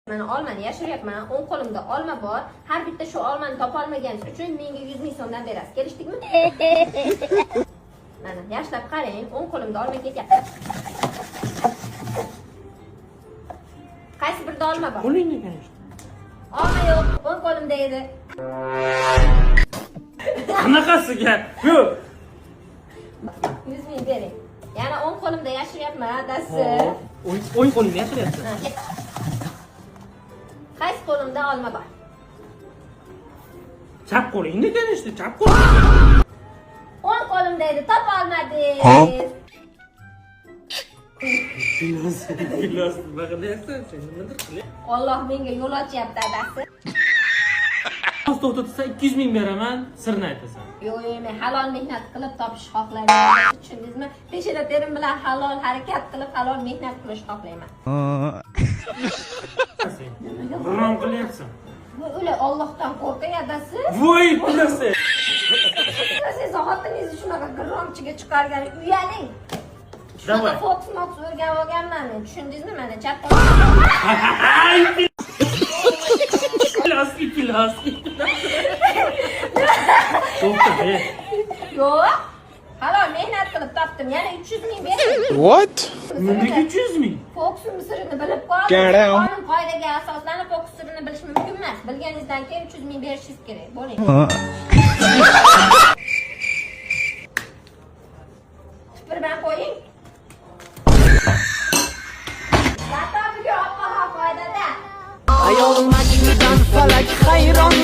Mana olmani yashiryapman. O'ng qo'limda olma bor. Har bitta shu olmani topa olmaganingiz uchun menga 100 ming so'mdan berasiz. Kelishdikmi? Mana yaxshilab qarang. O'ng qo'limda olma ketyapti. Qaysi birda olma bor? Qo'lingda ekan. Olma yo'q. O'ng qo'limda edi. Qanaqasiga? Yo'q. 100 ming bering. Yana o'ng qo'limda yashiryapman, adasi. O'ng qo'lingda yashiryapsan. Qaysi qo'limda olma bor? Chap qo'lingda ekan işte, chap qo'ling. O'ng qo'limda edi, topa olmadingiz. Gilos, nima qilyapsan sen? Nimadir qilay. Alloh menga yo'l ochyapti, adasi. To'xtatsa 200 ming beraman, sirni aytasan. Yo'q, men halol mehnat qilib topishni xohlayman. Tushundingizmi? Peshona terim bilan halol harakat qilib, halol mehnat qilishni xohlayman. G'irrom qilyapsan. O'la Allohdan qo'rqing, adasi. Voy, bilasa. Siz xotiningizni shunaqa g'irromchiga chiqargan uyaling. Davay. Fox o'rganib olganman men. Tushundingizmi? Mana chap Pilas. To'xta, yo'q. Halol mehnat qilib topdim. Yana 300 ming bering. What? Nimaga 300 ming? Fox sirini bilib qoldim. Get out. Qonun qoidaga asoslanib Fox sirini bilish mumkin emas. Bilganingizdan keyin 300 ming berishingiz kerak. Bo'ling. Tipirban qo'ying. Zaten bugun ob-havo foydada. Ayol majnudan falak hayron